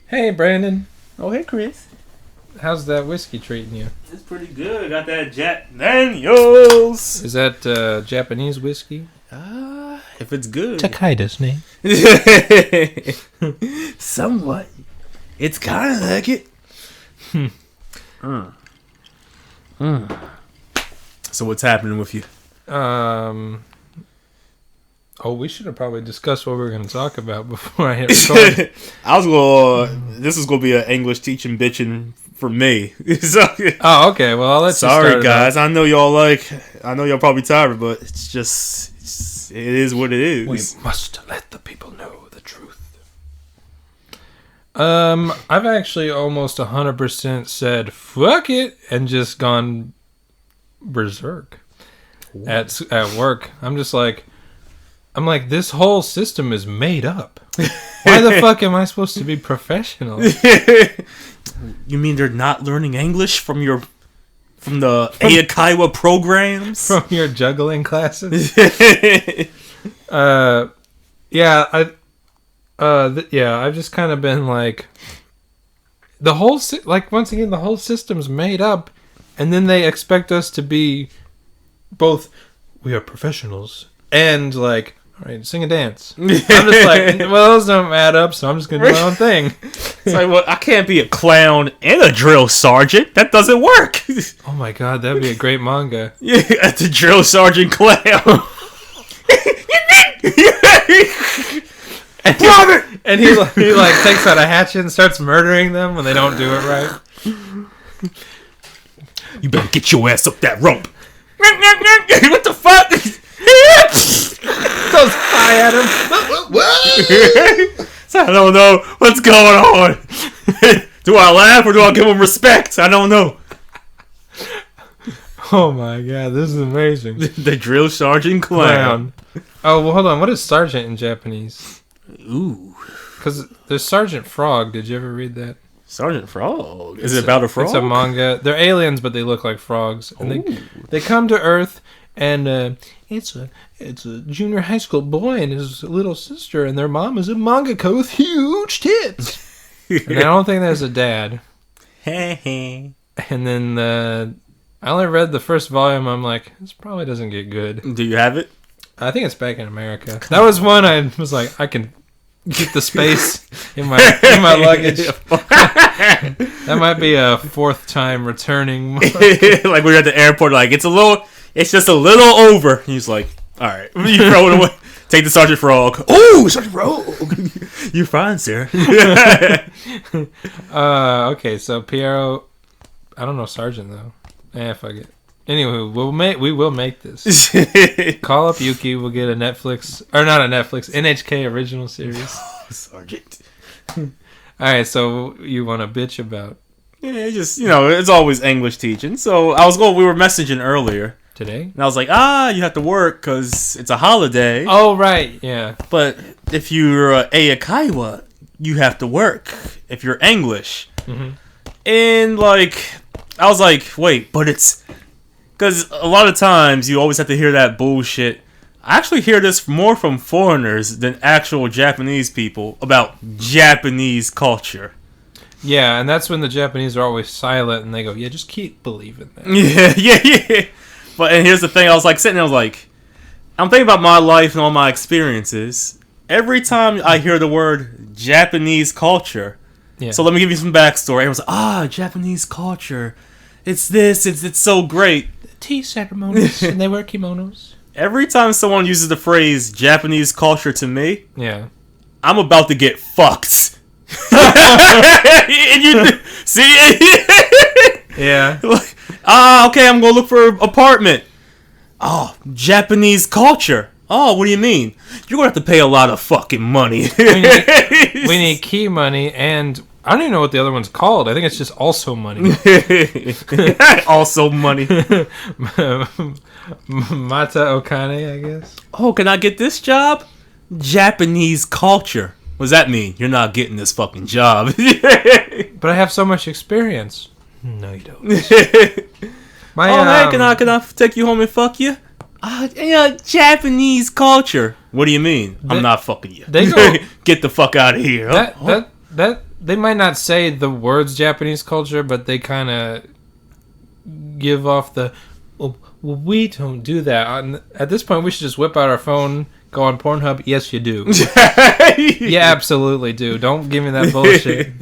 Hey, Brandon. Oh, hey, Chris. How's that whiskey treating you? It's pretty good. Got that Jack Daniels. Is that Japanese whiskey? If it's good. Takaida's name. Somewhat. It's kind of like it. So what's happening with you? Oh, we should have probably discussed what we were going to talk about before I hit record. This is going to be an English teaching bitching for me. So, Oh, okay. Well, I'll let you start. sorry, guys. I know y'all probably tired, but it is what it is. We must let the people know the truth. I've actually almost 100% said fuck it and just gone berserk at work. I'm like, this whole system is made up. Why the fuck am I supposed to be professional? You mean they're not learning English from the Eikaiwa programs? From your juggling classes? I've just kind of been like, once again, the whole system's made up, and then they expect us to be both, we are professionals, and like, all right, sing a dance. I'm just like, well, those don't add up, so I'm just going to do my own thing. It's like, well, I can't be a clown and a drill sergeant. That doesn't work. Oh my god, that'd be a great manga. Yeah, the drill sergeant clown. and he takes out a hatchet and starts murdering them when they don't do it right. You better get your ass up that rope. What the fuck? Throws pie at him. So I don't know what's going on. Do I laugh or do I give him respect? I don't know. Oh my god, this is amazing. The drill sergeant clown. Oh, well, hold on. What is sergeant in Japanese? Ooh. Because there's Sergeant Frog. Did you ever read that? Sergeant Frog? Is it about a frog? It's a manga. They're aliens, but they look like frogs. And they come to Earth, and it's a junior high school boy and his little sister, and their mom is a mangaka with huge tits. And I don't think there's a dad. And then I only read the first volume. I'm like, this probably doesn't get good. Do you have it? I think it's back in America. That was one I was like, I can keep the space in my luggage. That might be a fourth time returning. Like we're at the airport, like it's just a little over. He's like, all right, you throw it away. Take the Sergeant Frog. Oh, Sergeant Frog. You're fine, sir. Okay, so Piero, I don't know Sergeant though. Fuck it. Anyway, we will make this. Call up Yuki. We'll get a Netflix, or not a Netflix, NHK original series. Oh, Sergeant. All right, so you want to bitch about? Yeah, just it's always English teaching. So we were messaging earlier Today? and I was like, you have to work because it's a holiday. Oh right, yeah. But if you're Eikaiwa, you have to work if you're English. Mm-hmm. And I was like, wait, but it's. Because a lot of times you always have to hear that bullshit. I actually hear this more from foreigners than actual Japanese people about Japanese culture. Yeah, and that's when the Japanese are always silent and they go, yeah, just keep believing that. Yeah. But and here's the thing, I was like sitting there, I was like, I'm thinking about my life and all my experiences. Every time I hear the word Japanese culture, so let me give you some backstory. I was like, Japanese culture. It's this, it's so great. Tea ceremonies, and they wear kimonos. Every time someone uses the phrase Japanese culture to me, I'm about to get fucked. And you see? Yeah. Okay, I'm gonna look for an apartment. Oh, Japanese culture. Oh, what do you mean? You're gonna have to pay a lot of fucking money. we need key money, and I don't even know what the other one's called. I think it's just also money. Also money. Mata Okane, I guess. Oh, can I get this job? Japanese culture. What does that mean? You're not getting this fucking job. But I have so much experience. No, you don't. Man, can I take you home and fuck you? Japanese culture. What do you mean? I'm not fucking you. They go, get the fuck out of here. That they might not say the words Japanese culture, but they kind of give off the. Well, we don't do that. At this point, we should just whip out our phone, go on Pornhub. Yes, you do. You absolutely do. Don't give me that bullshit.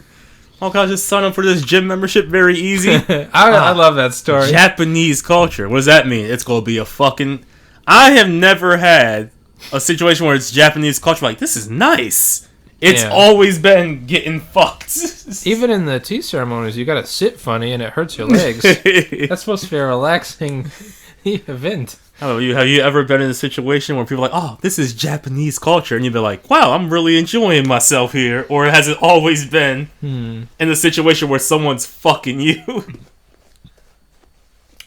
Oh, can I just sign up for this gym membership very easy? I love that story. Japanese culture. What does that mean? It's going to be a fucking... I have never had a situation where it's Japanese culture. Like, this is nice. It's always been getting fucked. Even in the tea ceremonies, you got to sit funny and it hurts your legs. That's supposed to be a relaxing event. How about you? Have you ever been in a situation where people are like, oh, this is Japanese culture, and you'd be like, wow, I'm really enjoying myself here? Or has it always been in a situation where someone's fucking you?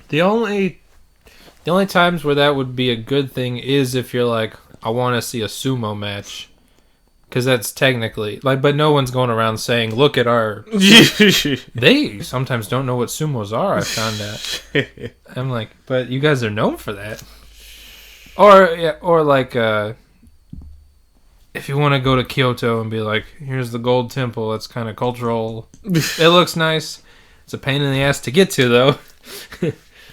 The only times where that would be a good thing is if you're like, I want to see a sumo match. Because that's technically... but no one's going around saying, look at our... They sometimes don't know what sumos are, I found out. I'm like, but you guys are known for that. Or like, if you want to go to Kyoto and be like, here's the gold temple, it's kind of cultural. It looks nice. It's a pain in the ass to get to, though.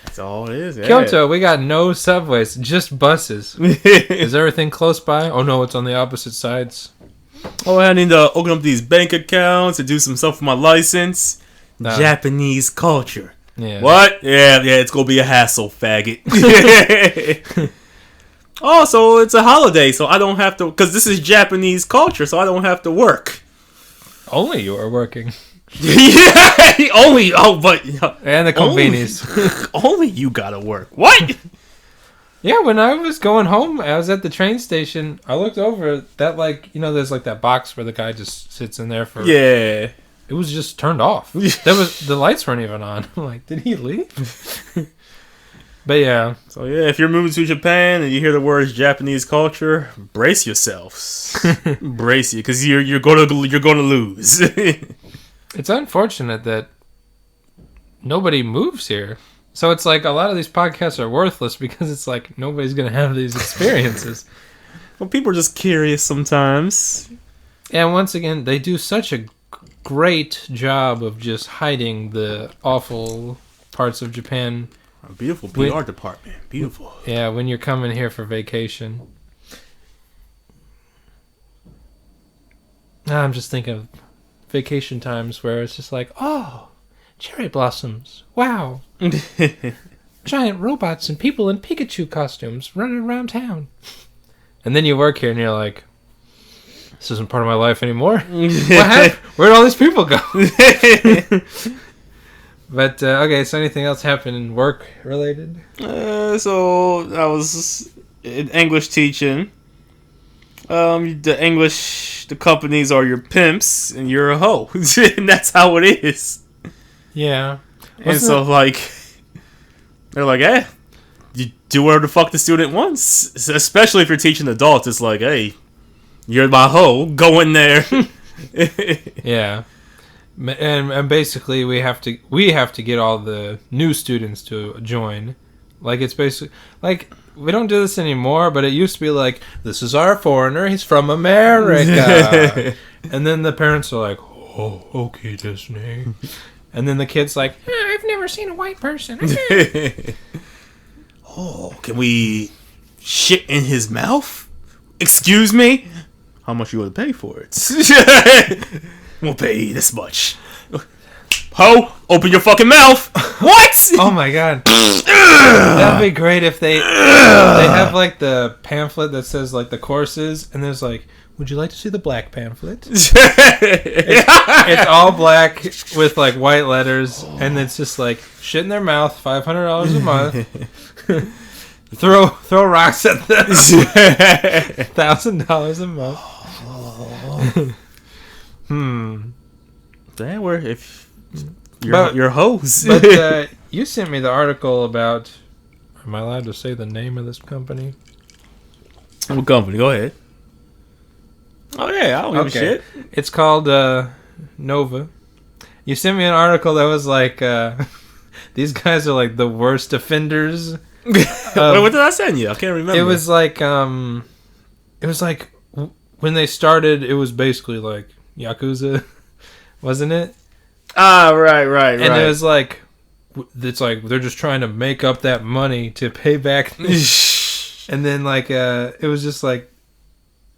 That's all it is. Yeah. Kyoto, we got no subways, just buses. Is everything close by? Oh, no, it's on the opposite sides. Oh, I need to open up these bank accounts and do some stuff for my license. Japanese culture. Yeah. What? Yeah, it's gonna be a hassle, faggot. Oh, so it's a holiday, so I don't have to... Because this is Japanese culture, so I don't have to work. Only you are working. Yeah, only... Oh, but... And the convenience. Only you gotta work. What? Yeah, when I was going home, I was at the train station. I looked over that, there's that box where the guy just sits in there for... Yeah. It was just turned off. The lights weren't even on. I'm like, did he leave? But yeah. So yeah, if you're moving to Japan and you hear the words Japanese culture, brace yourselves. Brace you, because you're gonna lose. It's unfortunate that nobody moves here. So it's like a lot of these podcasts are worthless because it's like nobody's going to have these experiences. Well, people are just curious sometimes. And once again, they do such a great job of just hiding the awful parts of Japan. A beautiful PR department. Beautiful. Yeah, when you're coming here for vacation. I'm just thinking of vacation times where it's just like, oh, cherry blossoms. Wow. Giant robots and people in Pikachu costumes running around town. And then you work here and you're like, this isn't part of my life anymore. What happened? Where'd all these people go? But, okay, so anything else happened work related? So I was in English teaching. The companies are your pimps and you're a hoe. And that's how it is. Yeah. And so, they're like, hey, you do whatever the fuck the student wants. Especially if you're teaching adults, it's like, hey, you're my hoe, go in there. Yeah. And basically, we have to get all the new students to join. It's basically, we don't do this anymore, but it used to be like, this is our foreigner, he's from America. And then the parents are like, oh, okay, Disney. And then the kid's like, I've never seen a white person. Oh, can we shit in his mouth? Excuse me? How much you want to pay for it? We'll pay you this much. Ho, open your fucking mouth. What? Oh my god. That'd be great if they have the pamphlet that says the courses, and there's would you like to see the black pamphlet? It's all black with white letters, and it's just shit in their mouth, $500 a month. throw rocks at them, $1,000 a month. Damn, if you're hoes. But you sent me the article about. Am I allowed to say the name of this company? What company? Go ahead. Oh yeah, I don't give a shit. It's called Nova. You sent me an article that was like, these guys are like the worst offenders. What did I send you? I can't remember. It was like when they started, it was basically like Yakuza, wasn't it? Ah, right. And it was like, it's like they're just trying to make up that money to pay back. And then like it was just like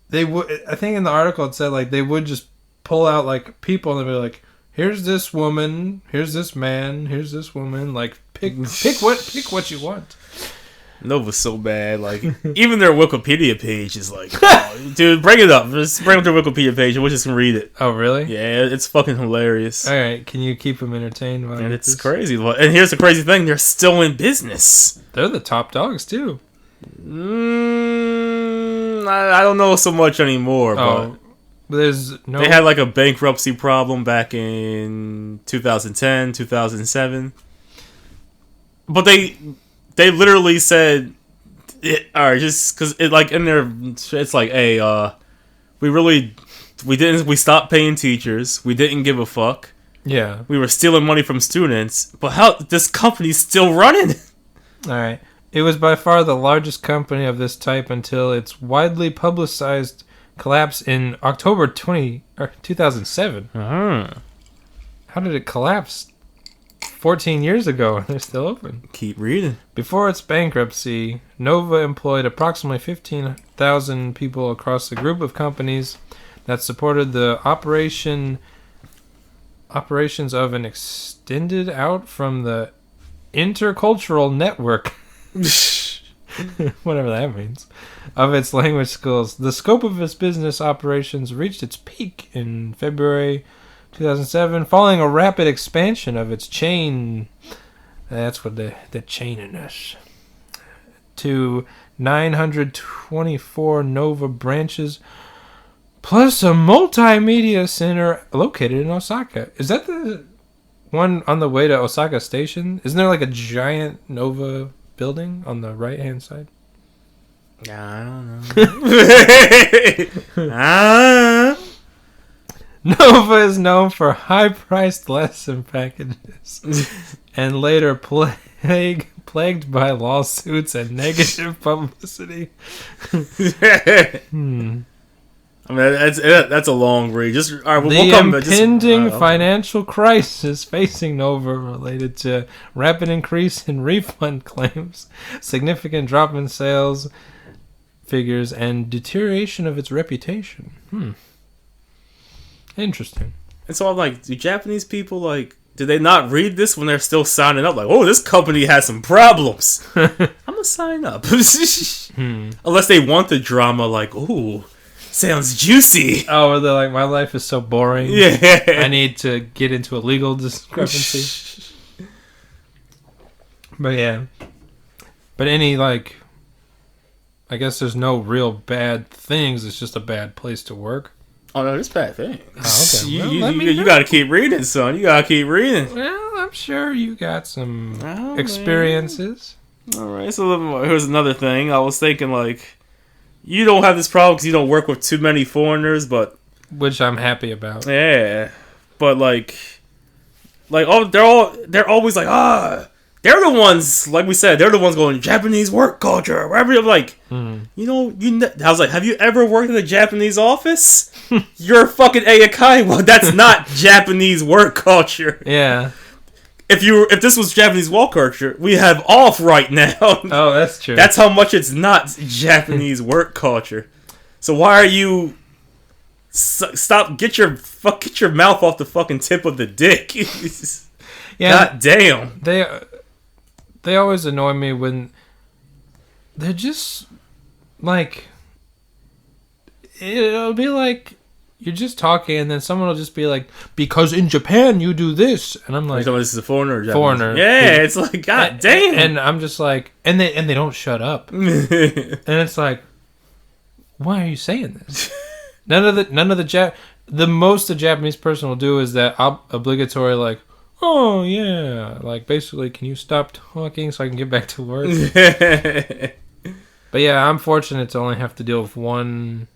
they would. I think in the article it said like they would just pull out like people and they'd be like, here's this woman, here's this man, here's this woman. Like pick what you want. Nova's so bad. Like even their Wikipedia page is like, oh, dude, bring it up. Just bring up their Wikipedia page and we just can read it. Oh really? Yeah, it's fucking hilarious. All right, can you keep them entertained? And it's crazy. And here's the crazy thing: they're still in business. They're the top dogs too. I don't know so much anymore. But there's no. They had like a bankruptcy problem back in 2010, 2007. But they literally said, all right, just because it like in there, it's like, hey, we stopped paying teachers. We didn't give a fuck. Yeah. We were stealing money from students. But how this company's still running? All right. It was by far the largest company of this type until its widely publicized collapse in October 2007. Uh-huh. How did it collapse? 14 years ago. They're still open. Keep reading. Before its bankruptcy, Nova employed approximately 15,000 people across a group of companies that supported the operations of and extended out from the intercultural network. Whatever that means, of its language schools. The scope of its business operations reached its peak in February 2007, following a rapid expansion of its chain. That's what the chaininess. To 924 Nova branches, plus a multimedia center located in Osaka. Is that the one on the way to Osaka Station? Isn't there like a giant Nova building on the right hand side? I don't know. Nova is known for high-priced lesson packages and later plagued by lawsuits and negative publicity. I mean, that's a long read. Just all right. We'll come. The impending financial crisis facing Nova related to rapid increase in refund claims, significant drop in sales figures, and deterioration of its reputation. Interesting. And so I'm like, do Japanese people like? Do they not read this when they're still signing up? Like, oh, this company has some problems. I'm gonna sign up. Unless they want the drama. Like, ooh. Sounds juicy. Oh, or they're like, my life is so boring. Yeah. I need to get into a legal discrepancy. But yeah. But any, like, I guess there's no real bad things. It's just a bad place to work. Oh, no, there's bad things. Oh, okay. You got to keep reading, son. You got to keep reading. Well, I'm sure you got some experiences. Man. All right. So here's another thing. I was thinking, like, you don't have this problem because you don't work with too many foreigners, but which I'm happy about. Yeah, but like they're always like they're the ones, like we said, they're the ones going Japanese work culture. Wherever I'm like, I was like, have you ever worked in a Japanese office? You're fucking Ayakaiwa. That's not Japanese work culture. Yeah. If this was Japanese wall culture, we have off right now. Oh, that's true. That's how much it's not Japanese work culture. So why are you stop? Get your mouth off the fucking tip of the dick. Yeah, God damn. They always annoy me when they're just like, it'll be like you're just talking, and then someone will just be like, because in Japan you do this, and I'm like, so this is a foreigner or Japanese? Foreigner. Yeah, it's like, God damn. And I'm just like, and they don't shut up. And it's like, why are you saying this? The most a Japanese person will do is that obligatory, like, oh yeah, like basically, can you stop talking so I can get back to work? But yeah, I'm fortunate to only have to deal with one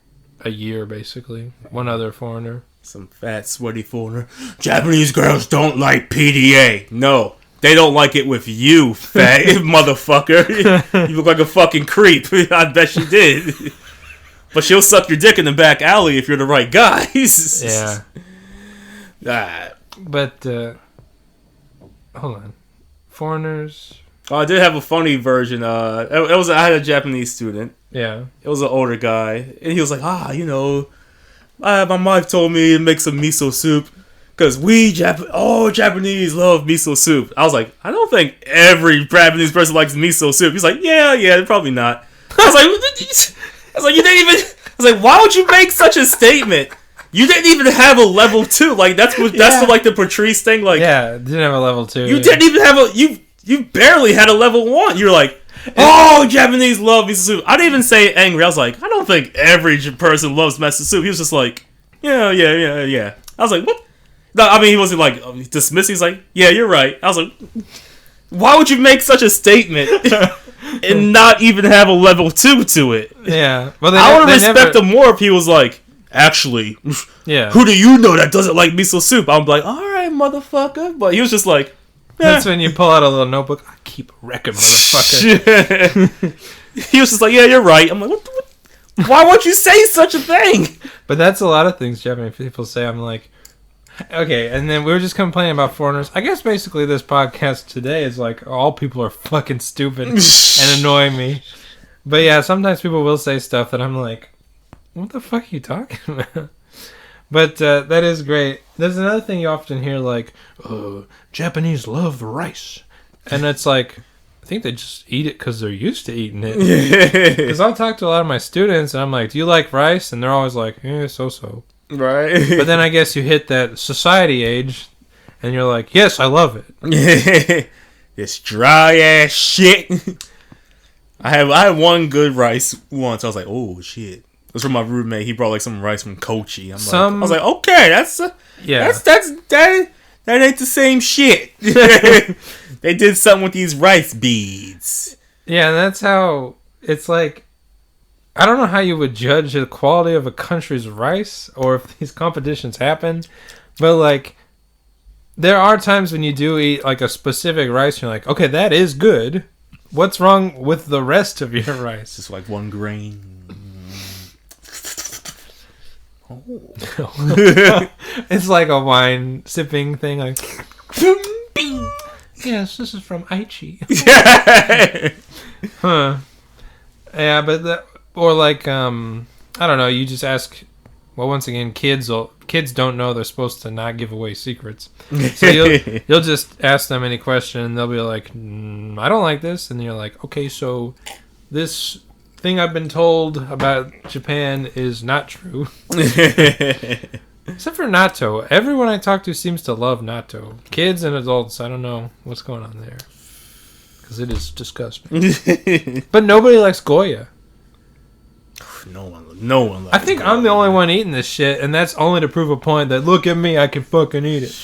a year, basically. One other foreigner. Some fat, sweaty foreigner. Japanese girls don't like PDA. No, they don't like it with you, fat motherfucker. You look like a fucking creep. I bet she did. But she'll suck your dick in the back alley if you're the right guy. Yeah. But, hold on. Foreigners. Oh, I did have a funny version. I had a Japanese student. Yeah. It was an older guy. And he was like, my wife told me to make some miso soup. Because all Japanese love miso soup. I was like, I don't think every Japanese person likes miso soup. He's like, yeah, probably not. I was like, you didn't even... I was like, why would you make such a statement? You didn't even have a level 2. Like, that's like the Patrice thing. Like, yeah, didn't have a level 2. You didn't even have you barely had a level 1. You're like, Japanese love miso soup. I didn't even say it angry. I was like, I don't think every person loves miso soup. He was just like, yeah. I was like, what? No, I mean, he wasn't like dismissive. He's like, yeah, you're right. I was like, why would you make such a statement and not even have a level 2 to it? Yeah. Well, I would respect him more if he was like, actually, who do you know that doesn't like miso soup? I'm like, all right, motherfucker. But he was just like, that's when you pull out a little notebook. I keep a record, motherfucker. He was just like, yeah, you're right. I'm like, what? Why won't you say such a thing? But that's a lot of things Japanese people say. I'm like, okay, and then we were just complaining about foreigners. I guess basically this podcast today is like all people are fucking stupid and annoy me. But yeah, sometimes people will say stuff that I'm like, what the fuck are you talking about? But that is great. There's another thing you often hear like, Japanese love rice. And it's like, I think they just eat it because they're used to eating it. Because I'll talk to a lot of my students and I'm like, do you like rice? And they're always like, so. Right. But then I guess you hit that society age and you're like, yes, I love it. This dry ass shit. I had one good rice once. I was like, oh shit. It was from my roommate. He brought like some rice from Kochi. I was like, okay, that ain't the same shit. They did something with these rice beads. Yeah, and that's how it's like. I don't know how you would judge the quality of a country's rice or if these competitions happen, but like there are times when you do eat like a specific rice and you're like, okay, that is good. What's wrong with the rest of your rice? Just like one grain. It's like a wine sipping thing, like. Yes, this is from Aichi. Huh? Yeah, but or like I don't know. You just ask. Well, once again, kids don't know they're supposed to not give away secrets. So you'll just ask them any question, and they'll be like, "I don't like this," and you're like, "Okay, so this thing I've been told about Japan is not true." Except for natto. Everyone I talk to seems to love natto. Kids and adults, I don't know what's going on there. Because it is disgusting. But nobody likes Goya. No one likes I think I'm the only one eating this shit, and that's only to prove a point that, look at me, I can fucking eat it.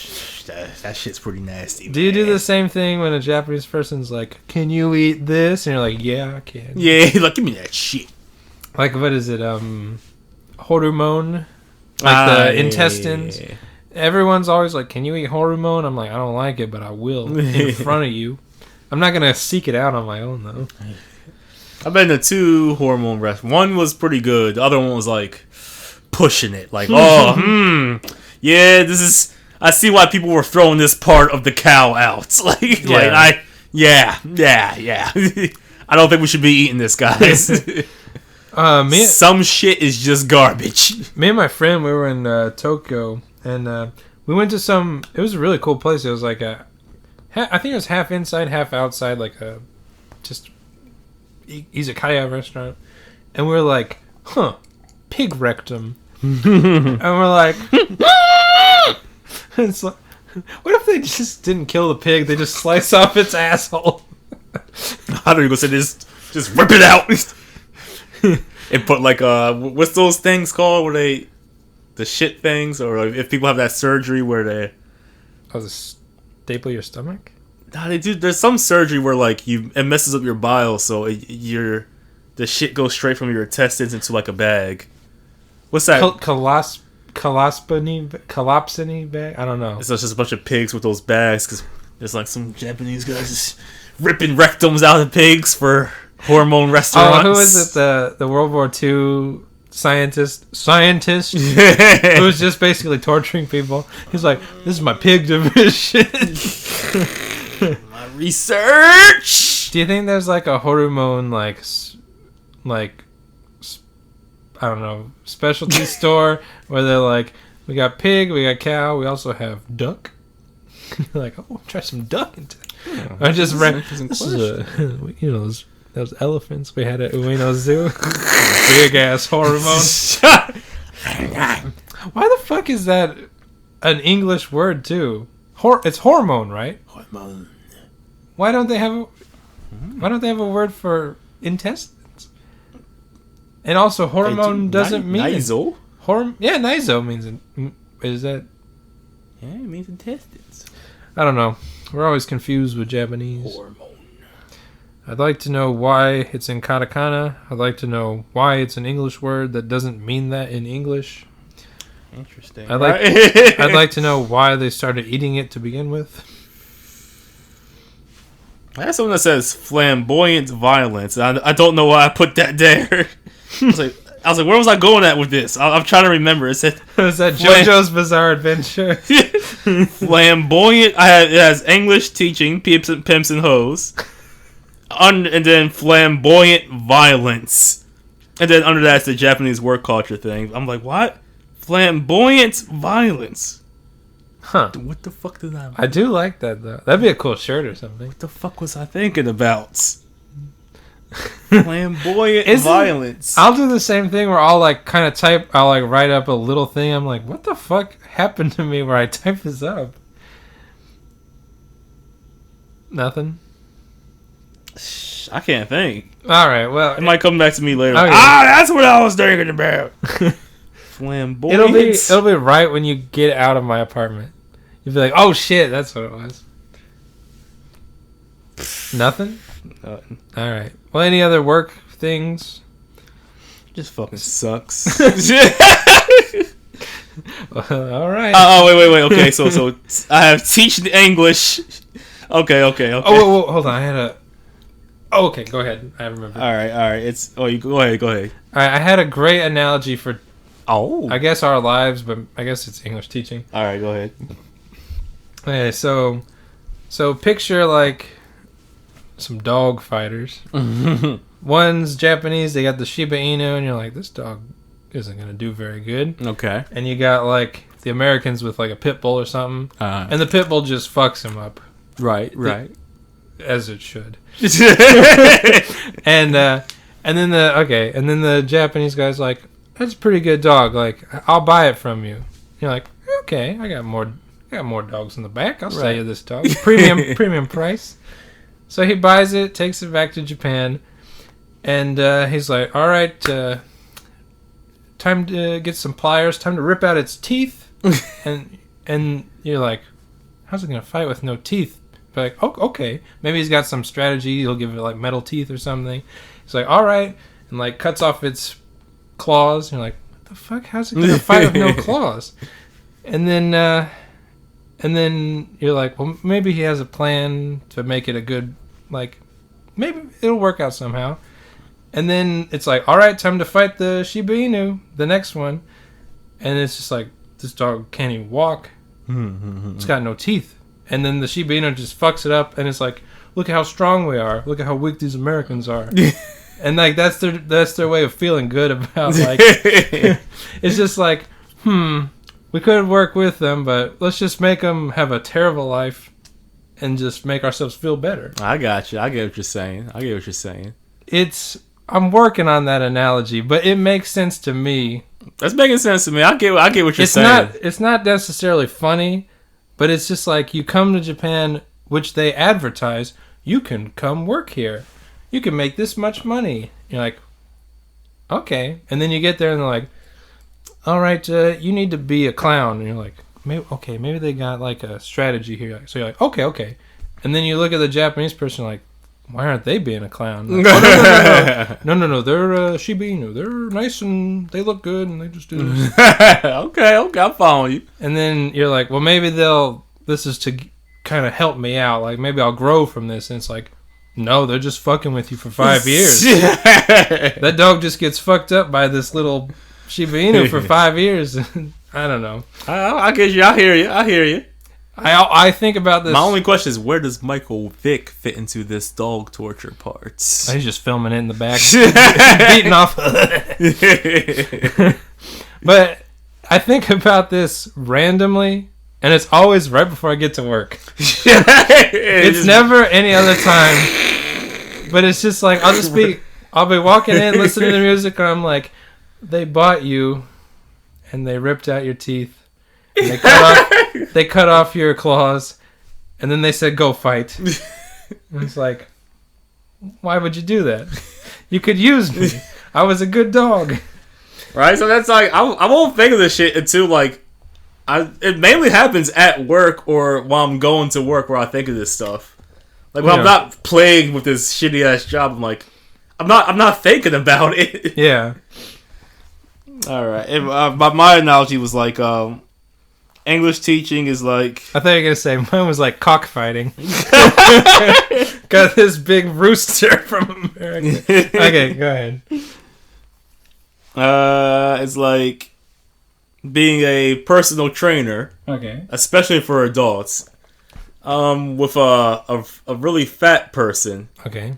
That shit's pretty nasty. Do you do the same thing when a Japanese person's like, can you eat this? And you're like, yeah, I can. Yeah, like, give me that shit. Like, what is it? Horumon? Like the intestines. Yeah. Everyone's always like, can you eat horumon? I'm like, I don't like it, but I will in front of you. I'm not going to seek it out on my own, though. I've been to 2 hormone restaurants. One was pretty good. The other one was like pushing it. Like, yeah, this is... I see why people were throwing this part of the cow out. I don't think we should be eating this, guys. Some shit is just garbage. Me and my friend, we were in Tokyo, and we went to it was a really cool place. It was like I think it was half inside, half outside, like a just izakaya restaurant. And we were like, pig rectum. And we're like, it's like, what if they just didn't kill the pig? They just slice off its asshole. I don't even say this. Just rip it out. And put like what's those things called? Where the shit things, or if people have that surgery where they staple your stomach. Nah, they do. There's some surgery where like it messes up your bile, so the shit goes straight from your intestines into like a bag. What's that? Collapsini bag? I don't know. It's just a bunch of pigs with those bags because there's like some Japanese guys just ripping rectums out of pigs for hormone restaurants. Oh, who is it? The World War II scientist who was just basically torturing people. He's like, this is my pig division. My research. Do you think there's like a hormone like I don't know, specialty store where they're like, we got pig, we got cow, we also have duck. Like, oh, try some duck into it. Yeah, I just read this is those elephants we had at Ueno Zoo. Big ass hormone. Why the fuck is that an English word too? It's hormone, right? Hormone. Why don't they have a word for intestines? And also, hormone doesn't mean niso. Niso means is that? Yeah, it means intestines. I don't know. We're always confused with Japanese. Hormone. I'd like to know why it's in katakana. I'd like to know why it's an English word that doesn't mean that in English. Interesting. I'd like to know why they started eating it to begin with. I have something that says flamboyant violence. I don't know why I put that there. I was like, where was I going at with this? I'm trying to remember. It said, was that JoJo's Bizarre Adventure? Flamboyant. It has English teaching, pimps and hoes. And then flamboyant violence. And then under that's the Japanese work culture thing. I'm like, what? Flamboyant violence. Huh. What the fuck did I... I do like that, though. That'd be a cool shirt or something. What the fuck was I thinking about? Flamboyant violence. I'll do the same thing where I'll like kind of type, I'll like write up a little thing. I'm like, what the fuck happened to me where I type this up? Nothing. I can't think. Alright, well. It might come back to me later. Okay. That's what I was thinking about. Flamboyant. It'll be right when you get out of my apartment. You'll be like, oh shit, that's what it was. Nothing? Alright. Well, any other work things? Just fucking sucks. Alright. Wait. Okay, so I have teaching English. Okay. Oh, wait, hold on. I had a... Oh, okay, go ahead. I remember. All right. You go ahead. All right, I had a great analogy for... Oh. I guess our lives, but I guess it's English teaching. All right, go ahead. Okay, so picture like some dog fighters. One's Japanese, they got the Shiba Inu, and you're like, this dog isn't going to do very good. Okay. And you got like the Americans with like a pit bull or something, and the pit bull just fucks him up. Right. As it should. and then the Japanese guy's like, that's a pretty good dog. Like, I'll buy it from you. You're like, okay, I got more dogs in the back. I'll sell you this dog. Premium price. So he buys it, takes it back to Japan, and he's like, all right, time to get some pliers, time to rip out its teeth. and you're like, how's it gonna fight with no teeth? But like, oh, okay, maybe he's got some strategy. He'll give it like metal teeth or something. He's like, all right, and like cuts off its claws. And you're like, what the fuck? How's it gonna fight with no claws? And then you're like, well, maybe he has a plan to make it a good, like, maybe it'll work out somehow. And then it's like, all right, time to fight the Shiba Inu, the next one. And it's just like, this dog can't even walk. It's got no teeth. And then the Shiba Inu just fucks it up, and it's like, look at how strong we are. Look at how weak these Americans are. And like that's their way of feeling good about like it's just like, we could work with them, but let's just make them have a terrible life and just make ourselves feel better. I got you. I get what you're saying. I'm working on that analogy, but it makes sense to me. That's making sense to me. I get what you're saying. It's not necessarily funny, but it's just like you come to Japan, which they advertise, you can come work here. You can make this much money. You're like, okay. And then you get there and they're like, all right, you need to be a clown. And you're like, maybe they got like a strategy here. So you're like, okay. And then you look at the Japanese person like, why aren't they being a clown? Like, oh, no. They're Shiba Inu. They're nice and they look good and they just do this. Okay, I'm following you. And then you're like, well, maybe this is to kind of help me out. Like, maybe I'll grow from this. And it's like, no, they're just fucking with you for 5 years. That dog just gets fucked up by this little Shiba Inu for 5 years. I don't know. I get you. I hear you. I think about this. My only question is, where does Michael Vick fit into this dog torture part? He's just filming it in the back, beating off. But I think about this randomly, and it's always right before I get to work. It's never any other time. But it's just like I'll be walking in, listening to music, and I'm like, they bought you, and they ripped out your teeth. And they cut off your claws, and then they said, "Go fight." And it's like, why would you do that? You could use me. I was a good dog. Right? So that's like, I won't think of this shit until like, it mainly happens at work or while I'm going to work where I think of this stuff. Like when I'm not playing with this shitty ass job, I'm like, I'm not thinking about it. Yeah. All right. My analogy was like, English teaching is like... I thought you were going to say mine was like cockfighting. Got this big rooster from America. Okay, go ahead. It's like being a personal trainer. Okay. Especially for adults. With a really fat person. Okay.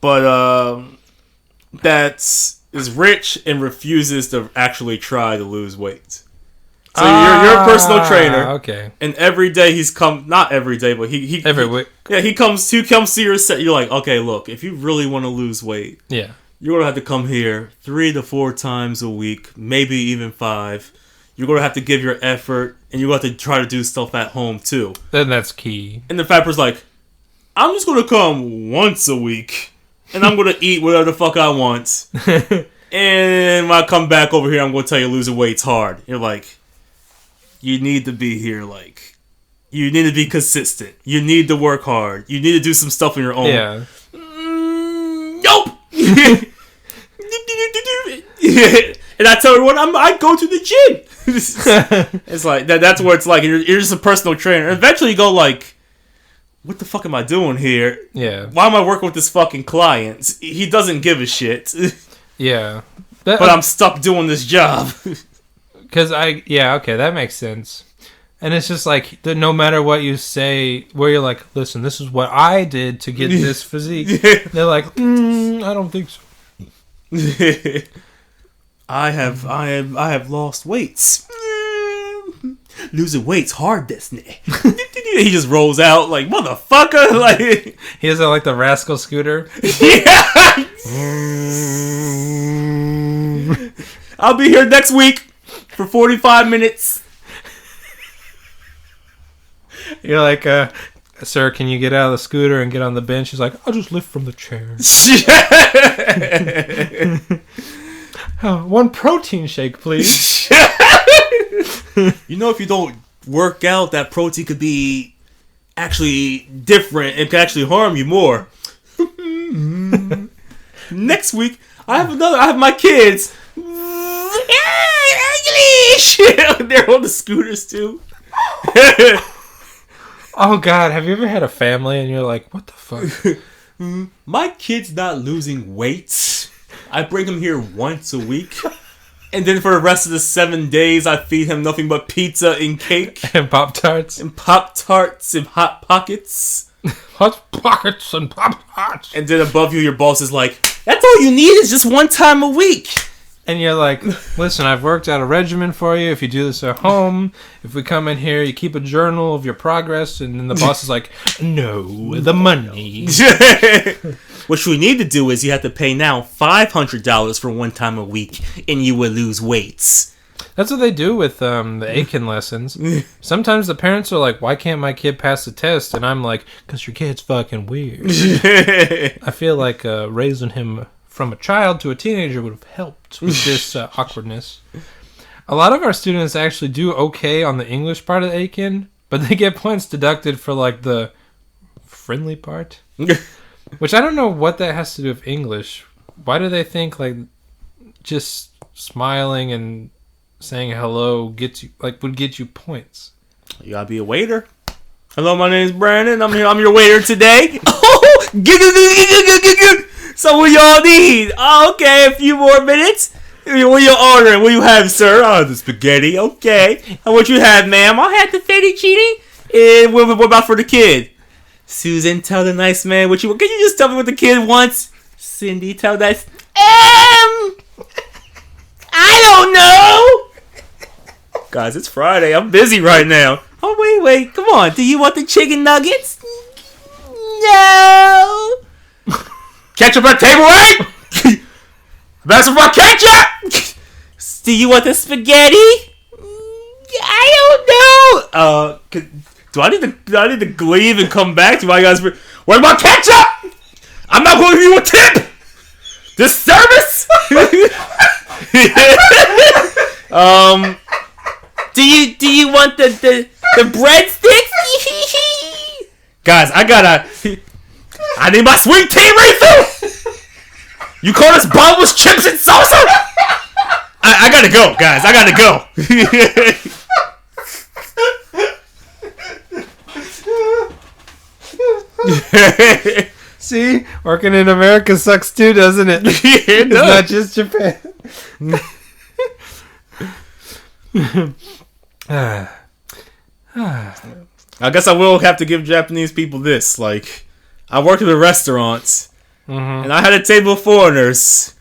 But that is rich and refuses to actually try to lose weight. So you're a personal trainer. Okay. And every day not every day, but he every week. Yeah, he comes to your set. You're like, okay, look, if you really want to lose weight, yeah, you're gonna have to come here 3 to 4 times a week, maybe even 5. You're gonna have to give your effort, and you're gonna have to try to do stuff at home too. Then that's key. And the fat person's like, I'm just gonna come once a week, and I'm gonna eat whatever the fuck I want. And when I come back over here, I'm gonna tell you losing weight's hard. You're like, you need to be here, like, you need to be consistent. You need to work hard. You need to do some stuff on your own. Yeah. Nope. And I tell everyone, I go to the gym. It's like that's where it's like you're just a personal trainer. And eventually you go like, what the fuck am I doing here? Yeah. Why am I working with this fucking client? He doesn't give a shit. Yeah. But I'm stuck doing this job. Because okay, that makes sense. And it's just like, no matter what you say, where you're like, listen, this is what I did to get this physique. They're like, I don't think so. I have lost weights. Losing weight's hard, isn't it? He just rolls out like, motherfucker. Like, he has like the rascal scooter. Yeah. I'll be here next week for 45 minutes. You're like, sir, can you get out of the scooter and get on the bench? He's like, I'll just lift from the chair. One protein shake, please. You know, if you don't work out, that protein could be actually different and could actually harm you more. Next week, I have my kids. They're on the scooters too. Oh God, have you ever had a family and you're like, what the fuck? My kid's not losing weight. I bring him here once a week. And then for the rest of the 7 days, I feed him nothing but pizza and cake. And Pop-Tarts. And Pop-Tarts and Hot Pockets. Hot Pockets and Pop-Tarts. And then above you, your boss is like, that's all you need is just one time a week. And you're like, listen, I've worked out a regimen for you. If you do this at home, if we come in here, you keep a journal of your progress. And then the boss is like, no, the money. What you need to do is you have to pay now $500 for one time a week, and you will lose weights. That's what they do with the Aiken lessons. Sometimes the parents are like, why can't my kid pass the test? And I'm like, because your kid's fucking weird. I feel like raising him from a child to a teenager would have helped with this awkwardness. A lot of our students actually do okay on the English part of Aiken, but they get points deducted for like the friendly part. Which I don't know what that has to do with English. Why do they think like just smiling and saying hello would get you points? You gotta be a waiter. Hello, my name's Brandon. I'm here. I'm your waiter today. Oh, so what y'all need? Oh, okay, a few more minutes. What you ordering? What you have, sir? Oh, the spaghetti. Okay. And what you have, ma'am? I'll have the fettuccine. And what about for the kid? Susan, tell the nice man what you want. Can you just tell me what the kid wants? Cindy, tell that. I don't know. Guys, it's Friday. I'm busy right now. Oh, wait. Come on. Do you want the chicken nuggets? No. Ketchup at table 8? That's my ketchup. Do you want the spaghetti? I don't know. Do I need to leave and come back? Do I guys? Where's my ketchup? I'm not going to give you a tip. This service. Do you want the breadsticks? Guys, I need my sweet tea refill. You call this bottomless chips and salsa? I gotta go, guys. I gotta go. See, working in America sucks too, doesn't it? It's not just Japan. I guess I will have to give Japanese people this. Like, I worked at restaurants, and I had a table of foreigners,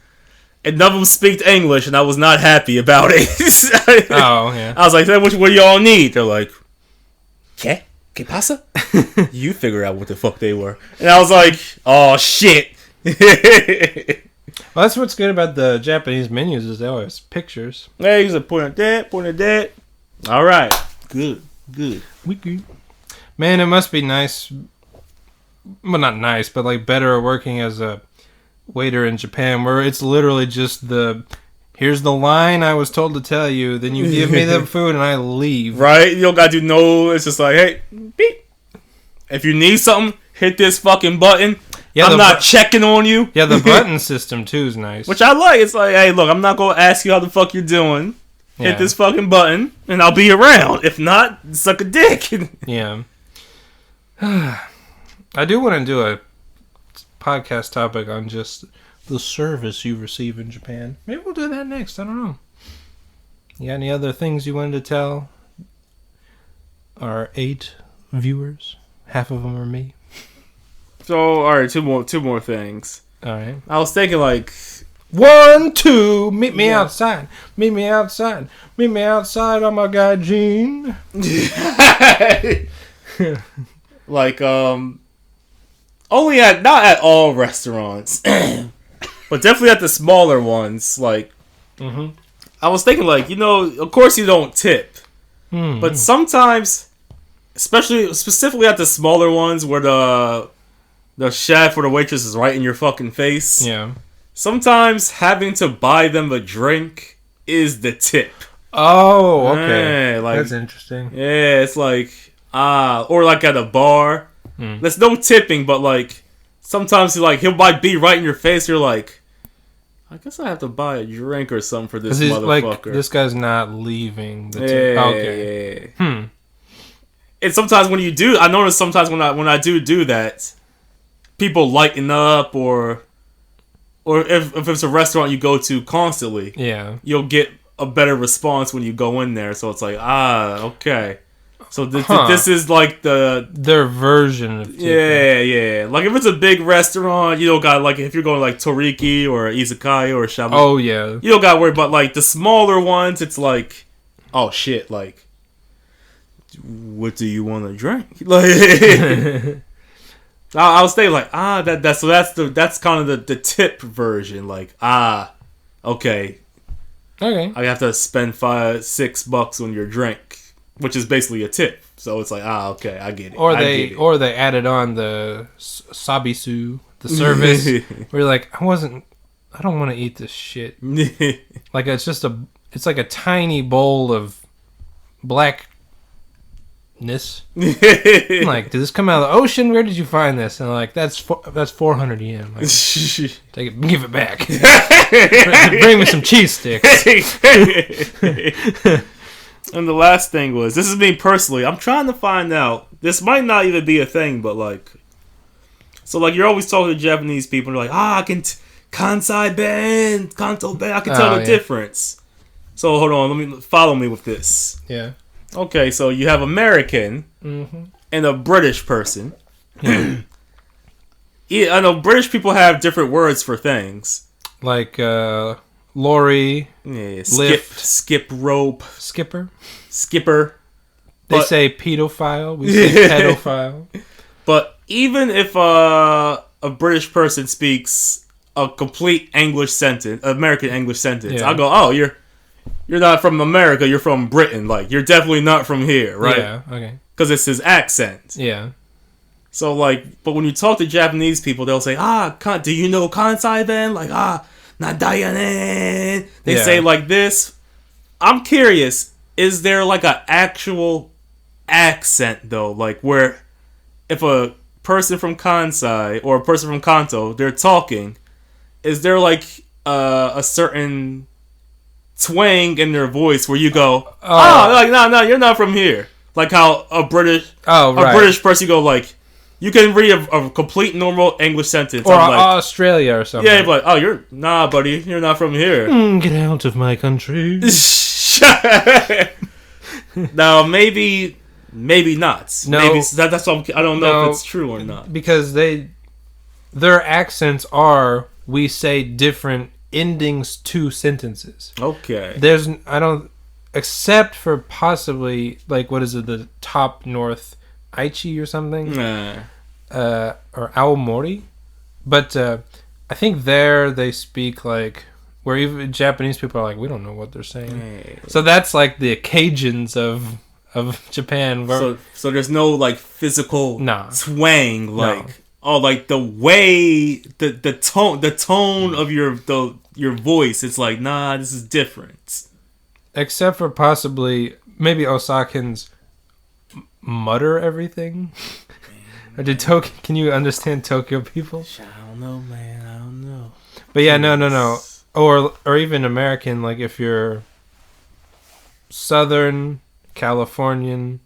and none of them speak English, and I was not happy about it. Oh, yeah. I was like, what do y'all need? They're like, ¿Qué? ¿Qué pasa? You figure out what the fuck they were. And I was like, oh, shit. Well, that's what's good about the Japanese menus is they always have pictures. Hey, he's a point at that. All right. Good. Wiki. Man, it must be nice. Well, not nice, but like better working as a waiter in Japan, where it's literally just here's the line I was told to tell you, then you give me the food and I leave. Right? You don't gotta do no. It's just like, hey, beep. If you need something, hit this fucking button. Yeah, I'm not checking on you. Yeah, the button system too is nice. Which I like. It's like, hey, look, I'm not gonna ask you how the fuck you're doing. Hit this fucking button, and I'll be around. If not, suck a dick. Yeah. I do want to do a podcast topic on just the service you receive in Japan. Maybe we'll do that next. I don't know. You got any other things you wanted to tell our 8 viewers? Half of them are me. So, all right, two more things. All right. I was thinking like 1, 2, meet me outside. Meet me outside. Meet me outside on my guy Gene. Like only not at all restaurants, but definitely at the smaller ones. Like, I was thinking like, of course you don't tip, but sometimes, specifically at the smaller ones where the chef or the waitress is right in your fucking face. Yeah. Sometimes having to buy them a drink is the tip. Oh, okay. Like, that's interesting. Yeah, it's like, or like at a bar. There's no tipping, but like, sometimes he'll be right in your face. You're like, I guess I have to buy a drink or something for this motherfucker. Like, this guy's not leaving the tip. Okay. Yeah. And sometimes when you do, I notice sometimes when I do that, people lighten up, or if it's a restaurant you go to constantly, you'll get a better response when you go in there. So it's like, okay. So this is like their version of tipping. Yeah. Like if it's a big restaurant, you don't got, like, if you're going like Toriki or Izakaya or Shabu. Oh yeah. You don't got to worry about like the smaller ones. It's like, oh shit, like, what do you want to drink? Like, I was thinking like, that's kind of the tip version. Like, okay. I have to spend $5-6 on your drink, which is basically a tip. So it's like, okay, I get it. Or they added on the sabisu, the service, where you're like, I don't want to eat this shit. Like, it's like a tiny bowl of black I'm like, did this come out of the ocean? Where did you find this? And I'm like, that's 400 yen. Like, take it, give it back. Bring me some cheese sticks. And the last thing was, this is me personally. I'm trying to find out. This might not even be a thing, but like, so like you're always talking to Japanese people, and they're like, I can Kansai Ben, Kanto Ben. I can tell the difference. So hold on, follow me with this. Yeah. Okay, so you have American and a British person. Yeah, I know British people have different words for things. Like lorry, lift, skip rope, skipper. They say pedophile. We say pedophile. But even if a British person speaks a complete English sentence, American English sentence, I'll go, oh, you're not from America, you're from Britain. Like, you're definitely not from here, right? Yeah, okay. Because it's his accent. Yeah. So, like, but when you talk to Japanese people, they'll say, do you know Kansai Ben? Like, Nadayanen. They say like this. I'm curious, is there like an actual accent, though? Like, where if a person from Kansai or a person from Kanto, they're talking, is there like a certain twang in their voice where you go, like no, you're not from here. Like how a British person, you go like, you can read a complete normal English sentence, or like, Australia or something. Yeah, like, buddy, you're not from here. Get out of my country. Now maybe not. No, maybe that's what I don't know if it's true or not, because their accents are, we say different endings to sentences. Okay. Except for possibly, like, what is it, the top north Aichi or something? Or Aomori. But I think there they speak like, where even Japanese people are like, we don't know what they're saying. So that's like the Cajuns of Japan. Where, so there's no like physical twang, like... No. Oh, like the way, the tone of your voice. It's like, nah, this is different. Except for possibly maybe Osakans mutter everything. Or can you understand Tokyo people? I don't know, man. I don't know. But yeah, no. Or even American, like if you're Southern Californian,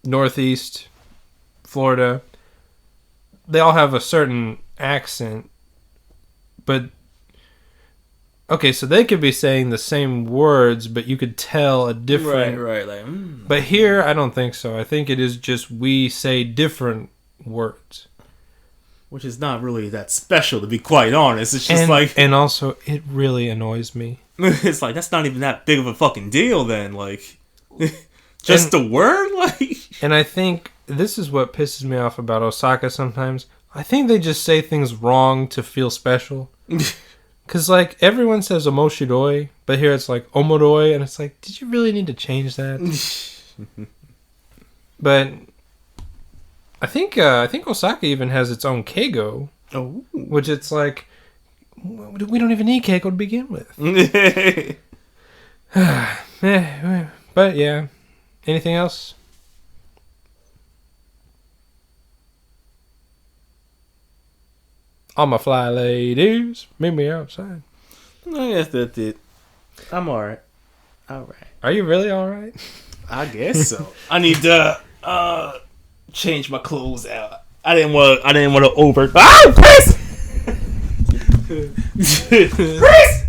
Northeast Florida, they all have a certain accent, but okay, so they could be saying the same words, but you could tell a different... Right, like... But here, I don't think so. I think it is just we say different words. Which is not really that special, to be quite honest. It's just like... And also, it really annoys me. It's like, that's not even that big of a fucking deal then, like... Just the word? Like... And I think this is what pisses me off about Osaka sometimes. I think they just say things wrong to feel special. Because, like, everyone says omoshiroi, but here it's like omoroi, and it's like, did you really need to change that? But I think Osaka even has its own keigo. Oh. Which it's like, we don't even need keigo to begin with. But yeah. Anything else? All my fly ladies, meet me outside. I guess that's it. I'm alright. Are you really alright? I guess so. I need to change my clothes out. I didn't want to over. Oh, Chris! Chris!